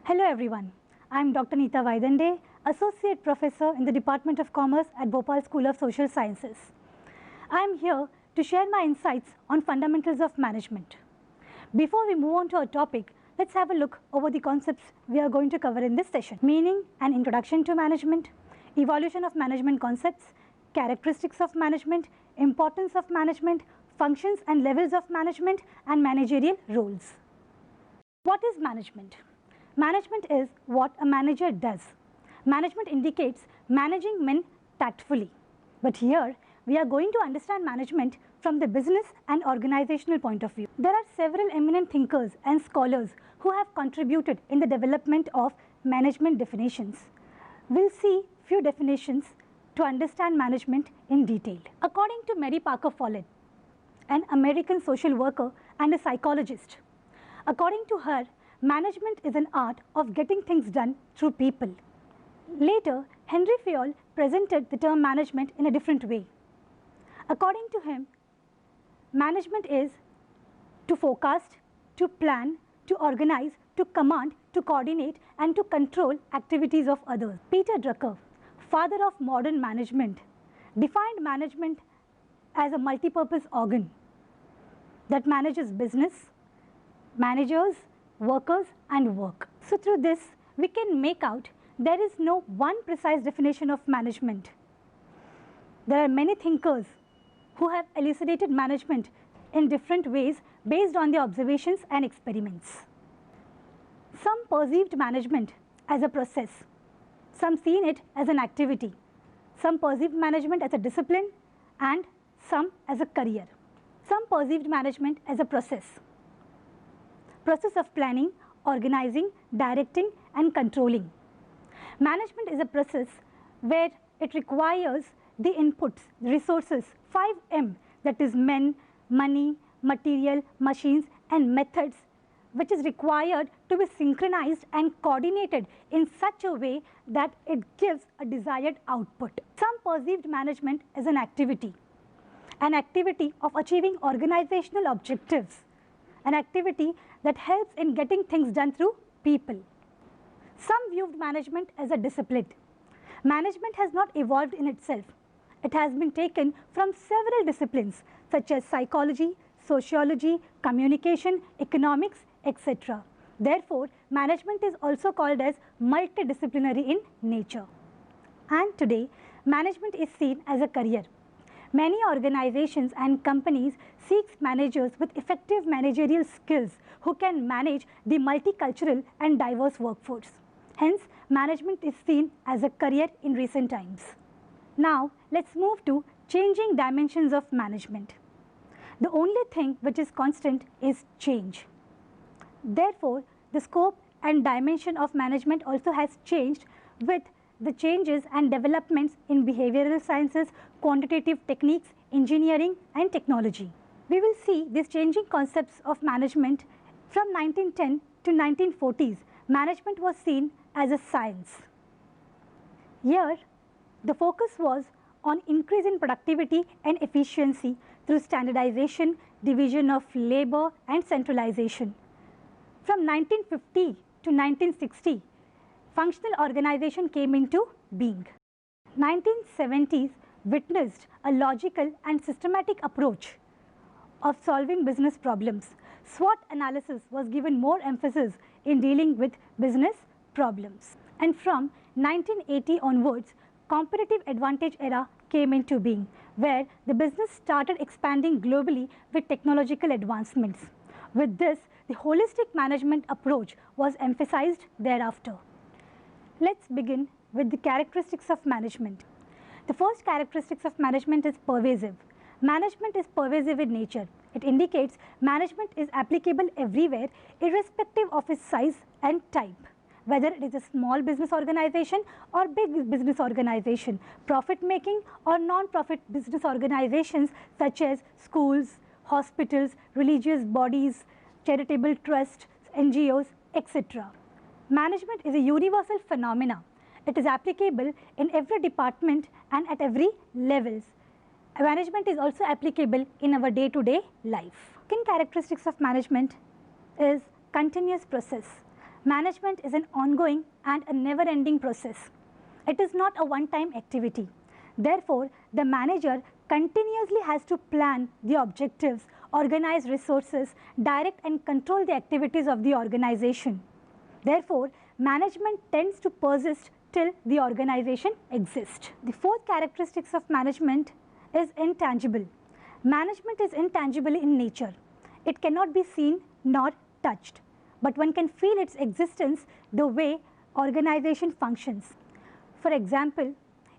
Hello everyone, I am Dr. Neeta Vaidande, Associate Professor in the Department of Commerce at Bhopal School of Social Sciences. I am here to share my insights on fundamentals of management. Before we move on to our topic, let's have a look over the concepts we are going to cover in this session. Meaning and introduction to management, evolution of management concepts, characteristics of management, importance of management, functions and levels of management, and managerial roles. What is management? Management is what a manager does. Management indicates managing men tactfully. But here, we are going to understand management from the business and organizational point of view. There are several eminent thinkers and scholars who have contributed in the development of management definitions. We'll see few definitions to understand management in detail. According to Mary Parker Follett, an American social worker and a psychologist, according to her, management is an art of getting things done through people. Later, Henry Fayol presented the term management in a different way. According to him, management is to forecast, to plan, to organize, to command, to coordinate, and to control activities of others. Peter Drucker, father of modern management, defined management as a multipurpose organ that manages business, managers, workers, and work. So through this, we can make out there is no one precise definition of management. There are many thinkers who have elucidated management in different ways based on their observations and experiments. Some perceived management as a process, some seen it as an activity, some perceived management as a discipline, and some as a career. Some perceived management as a process of planning, organizing, directing, and controlling. Management is a process where it requires the inputs, the resources, 5M, that is men, money, material, machines, and methods, which is required to be synchronized and coordinated in such a way that it gives a desired output. Some perceived management as an activity of achieving organizational objectives, an activity that helps in getting things done through people. Some viewed management as a discipline. Management has not evolved in itself. It has been taken from several disciplines such as psychology, sociology, communication, economics, etc. Therefore, management is also called as multidisciplinary in nature. And today, management is seen as a career. Many organizations and companies seek managers with effective managerial skills who can manage the multicultural and diverse workforce. Hence, management is seen as a career in recent times. Now, let's move to changing dimensions of management. The only thing which is constant is change. Therefore, the scope and dimension of management also has changed with the changes and developments in behavioral sciences, quantitative techniques, engineering, and technology. We will see these changing concepts of management from 1910 to 1940s. Management was seen as a science. Here, the focus was on increase in productivity and efficiency through standardization, division of labor, and centralization. From 1950 to 1960, functional organization came into being. 1970s witnessed a logical and systematic approach of solving business problems. SWOT analysis was given more emphasis in dealing with business problems. And from 1980 onwards, competitive advantage era came into being, where the business started expanding globally with technological advancements. With this, the holistic management approach was emphasized thereafter. Let's begin with the characteristics of management. The first characteristics of management is pervasive. Management is pervasive in nature. It indicates management is applicable everywhere, irrespective of its size and type. Whether it is a small business organization or big business organization, profit-making or non-profit business organizations such as schools, hospitals, religious bodies, charitable trusts, NGOs, etc. Management is a universal phenomena. It is applicable in every department and at every levels. Management is also applicable in our day-to-day life. Second characteristics of management is continuous process. Management is an ongoing and a never-ending process. It is not a one-time activity. Therefore, the manager continuously has to plan the objectives, organize resources, direct and control the activities of the organization. Therefore, management tends to persist till the organization exists. The fourth characteristics of management is intangible. Management is intangible in nature. It cannot be seen nor touched, but one can feel its existence the way organization functions. For example,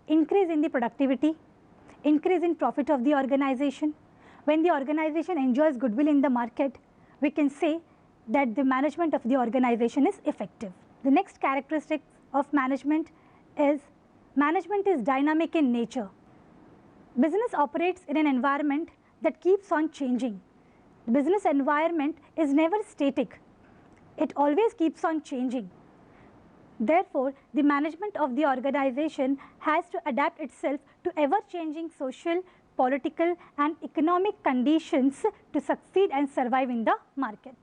increase in the productivity, increase in profit of the organization. When the organization enjoys goodwill in the market, we can say that the management of the organization is effective. The next characteristic of management is dynamic in nature. Business operates in an environment that keeps on changing. The business environment is never static. It always keeps on changing. Therefore, the management of the organization has to adapt itself to ever-changing social, political and economic conditions to succeed and survive in the market.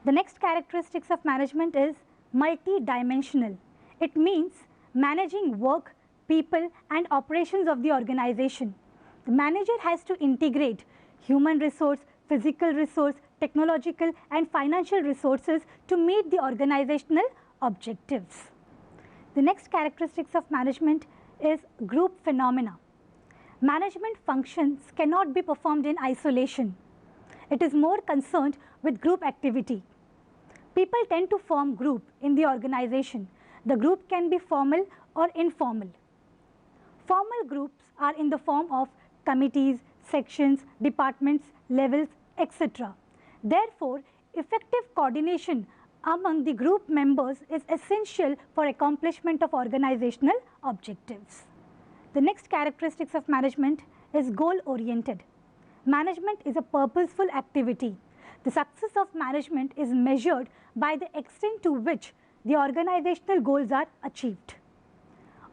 The next characteristics of management is multi-dimensional. It means managing work, people and operations of the organization. The manager has to integrate human resource, physical resource, technological and financial resources to meet the organizational objectives. The next characteristics of management is group phenomena. Management functions cannot be performed in isolation. It is more concerned with group activity. People tend to form group in the organization. The group can be formal or informal. Formal groups are in the form of committees, sections, departments, levels, etc. Therefore, effective coordination among the group members is essential for accomplishment of organizational objectives. The next characteristics of management is goal-oriented. Management is a purposeful activity. The success of management is measured by the extent to which the organizational goals are achieved.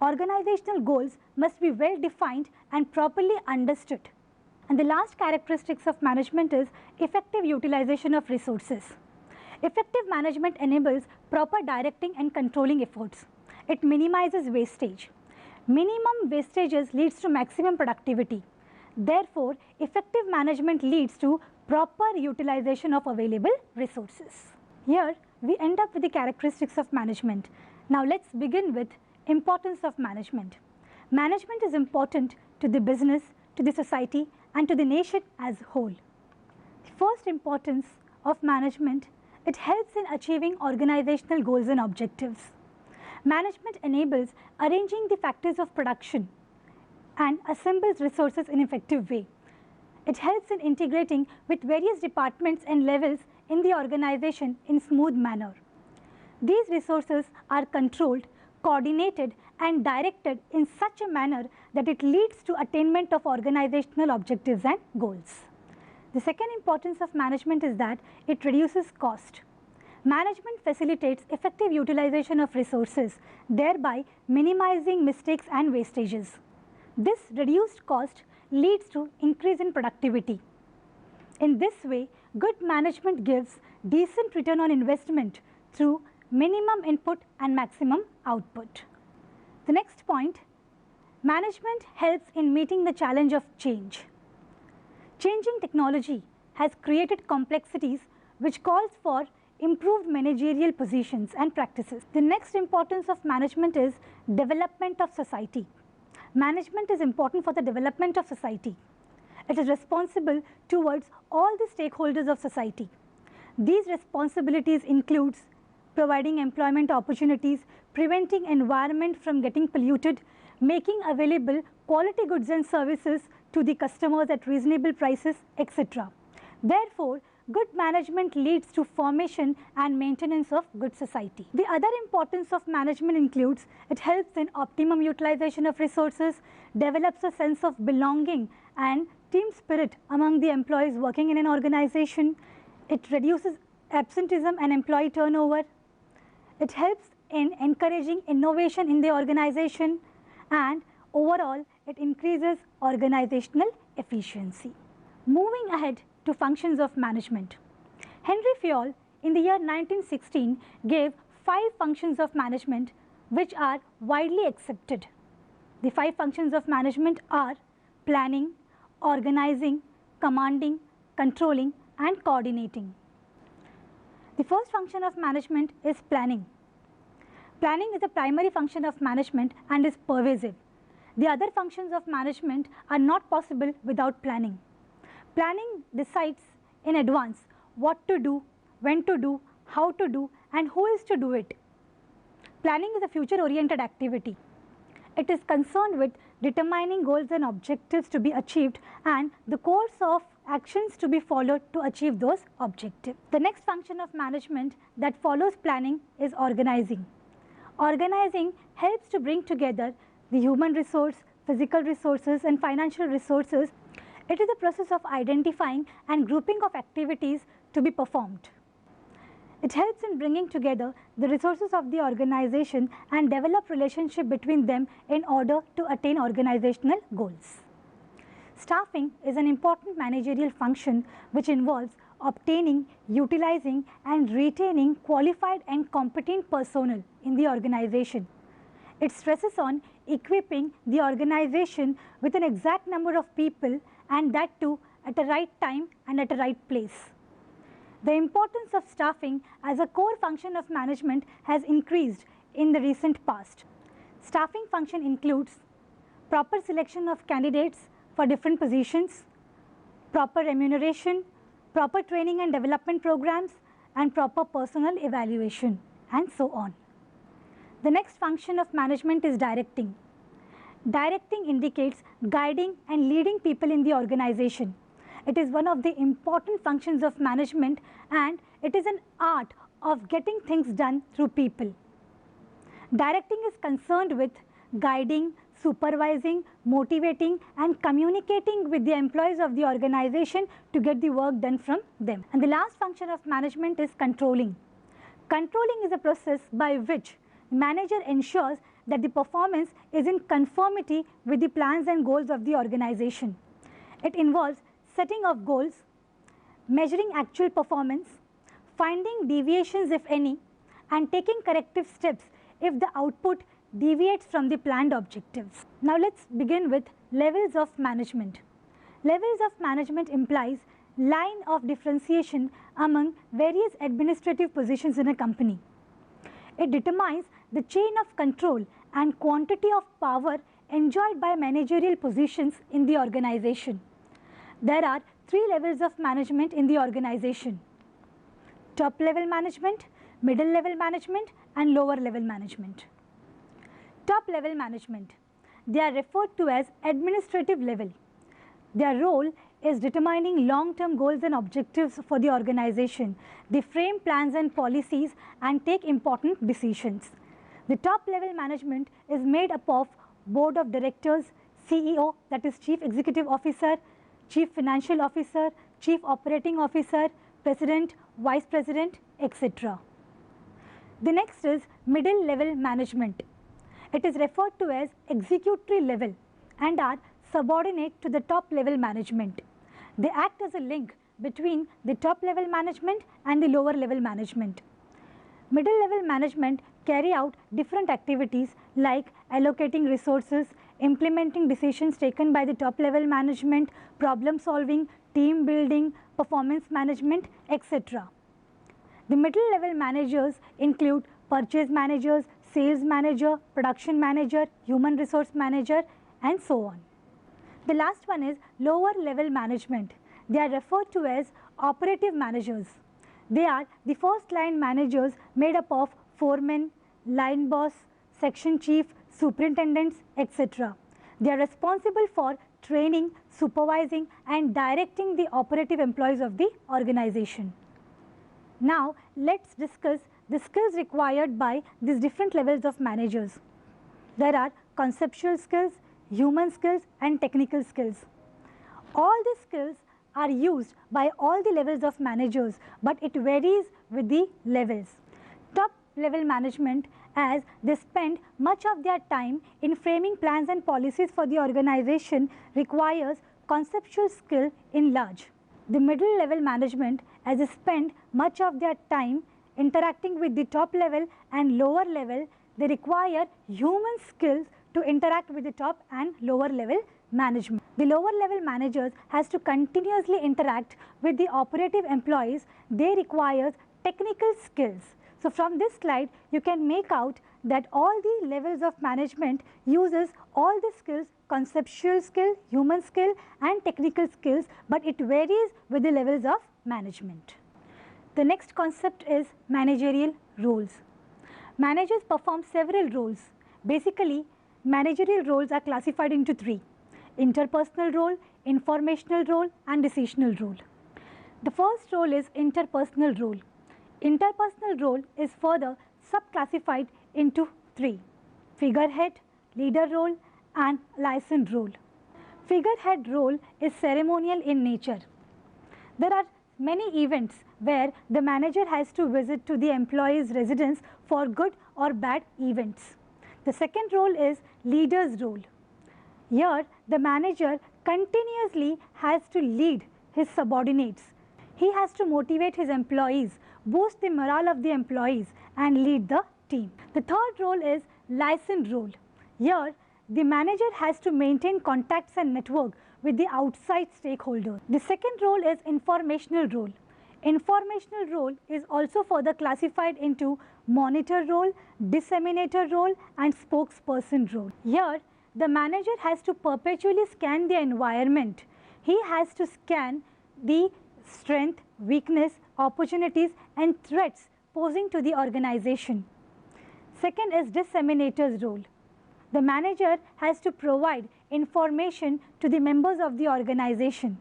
Organizational goals must be well defined and properly understood. And the last characteristics of management is effective utilization of resources. Effective management enables proper directing and controlling efforts. It minimizes wastage. Minimum wastages leads to maximum productivity. Therefore, effective management leads to proper utilization of available resources. Here, we end up with the characteristics of management. Now, let's begin with importance of management. Management is important to the business, to the society, and to the nation as a whole. The first importance of management, it helps in achieving organizational goals and objectives. Management enables arranging the factors of production and assembles resources in an effective way. It helps in integrating with various departments and levels in the organization in smooth manner. These resources are controlled, coordinated and directed in such a manner that it leads to attainment of organizational objectives and goals. The second importance of management is that it reduces cost. Management facilitates effective utilization of resources, thereby minimizing mistakes and wastages. This reduced cost leads to increase in productivity. In this way, good management gives decent return on investment through minimum input and maximum output. The next point, management helps in meeting the challenge of change. Changing technology has created complexities which calls for improved managerial positions and practices. The next importance of management is development of society. Management is important for the development of society. It is responsible towards all the stakeholders of society. These responsibilities include providing employment opportunities, preventing environment from getting polluted, making available quality goods and services to the customers at reasonable prices, etc. Therefore, good management leads to formation and maintenance of good society. The other importance of management includes it helps in optimum utilization of resources, develops a sense of belonging and team spirit among the employees working in an organization. It reduces absenteeism and employee turnover. It helps in encouraging innovation in the organization, and overall it increases organizational efficiency. Moving ahead to functions of management. Henry Fayol in the year 1916 gave 5 functions of management which are widely accepted. The 5 functions of management are planning, organizing, commanding, controlling and coordinating. The first function of management is planning. Planning is the primary function of management and is pervasive. The other functions of management are not possible without planning. Planning decides in advance what to do, when to do, how to do and who is to do it. Planning is a future-oriented activity. It is concerned with determining goals and objectives to be achieved and the course of actions to be followed to achieve those objectives. The next function of management that follows planning is organizing. Organizing helps to bring together the human resource, physical resources and financial resources. It is a process of identifying and grouping of activities to be performed. It helps in bringing together the resources of the organization and develop relationship between them in order to attain organizational goals. Staffing is an important managerial function which involves obtaining, utilizing and retaining qualified and competent personnel in the organization. It stresses on equipping the organization with an exact number of people and that too at the right time and at the right place. The importance of staffing as a core function of management has increased in the recent past. Staffing function includes proper selection of candidates for different positions, proper remuneration, proper training and development programs and proper personnel evaluation and so on. The next function of management is directing. Directing indicates guiding and leading people in the organization. It is one of the important functions of management and it is an art of getting things done through people. Directing is concerned with guiding, supervising, motivating and communicating with the employees of the organization to get the work done from them. And the last function of management is controlling. Controlling is a process by which manager ensures that the performance is in conformity with the plans and goals of the organization. It involves setting of goals, measuring actual performance, finding deviations if any, and taking corrective steps if the output deviates from the planned objectives. Now let's begin with levels of management. Levels of management implies line of differentiation among various administrative positions in a company. It determines the chain of control and quantity of power enjoyed by managerial positions in the organization. There are 3 levels of management in the organization: top level management, middle level management and lower level management. Top level management, they are referred to as administrative level. Their role is determining long-term goals and objectives for the organization. They frame plans and policies and take important decisions. The top level management is made up of board of directors, CEO, that is Chief Executive Officer, Chief Financial Officer, Chief Operating Officer, President, Vice President, etc. The next is middle level management. It is referred to as executory level and are subordinate to the top level management. They act as a link between the top level management and the lower level management. Middle level management carry out different activities like allocating resources, implementing decisions taken by the top level management, problem solving, team building, performance management, etc. The middle level managers include purchase managers, sales manager, production manager, human resource manager and so on. The last one is lower level management. They are referred to as operative managers. They are the first line managers made up of foreman, line boss, section chief, superintendents, etc. They are responsible for training, supervising and directing the operative employees of the organization. Now let's discuss the skills required by these different levels of managers. There are conceptual skills, human skills and technical skills. All these skills are used by all the levels of managers, but it varies with the levels. Top level management, as they spend much of their time in framing plans and policies for the organization, requires conceptual skill in large. The middle level management as they spend much of their time interacting with the top level and lower level, they require human skills to interact with the top and lower level management. The lower level managers has to continuously interact with the operative employees. They require technical skills. So from this slide, you can make out that all the levels of management uses all the skills, conceptual skill, human skill and technical skills, but it varies with the levels of management. The next concept is managerial roles. Managers perform several roles. Basically, managerial roles are classified into three: interpersonal role, informational role and decisional role. The first role is interpersonal role. Interpersonal role is further subclassified into three: figurehead, leader role and liaison role. Figurehead role is ceremonial in nature. There are many events where the manager has to visit to the employee's residence for good or bad events. The second role is leader's role. Here, the manager continuously has to lead his subordinates. He has to motivate his employees, boost the morale of the employees and lead the team. The third role is liaison role. Here, the manager has to maintain contacts and network with the outside stakeholders. The second role is informational role. Informational role is also further classified into monitor role, disseminator role and spokesperson role. Here, the manager has to perpetually scan the environment. He has to scan the strength, weakness, opportunities and threats posing to the organization. Second is disseminator's role. The manager has to provide information to the members of the organization.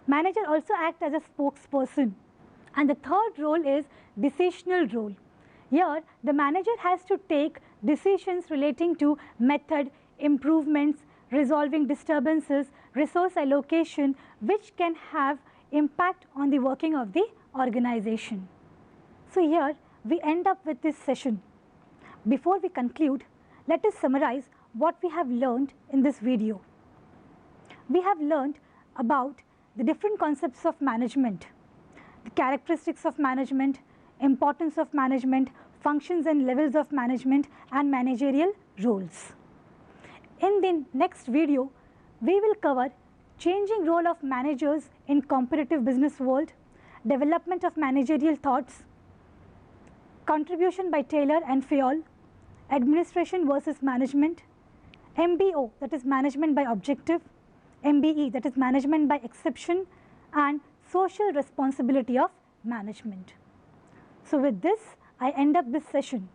Manager also acts as a spokesperson. And the third role is decisional role. Here, the manager has to take decisions relating to method, improvements, resolving disturbances, resource allocation, which can have impact on the working of the organization. So here, we end up with this session. Before we conclude, let us summarize what we have learned in this video. We have learned about the different concepts of management, the characteristics of management, importance of management, functions and levels of management and managerial roles. In the next video, we will cover changing role of managers in competitive business world, development of managerial thoughts, contribution by Taylor and Fayol, administration versus management, MBO, that is management by objective, MBE, that is management by exception, and social responsibility of management. So with this, I end up this session.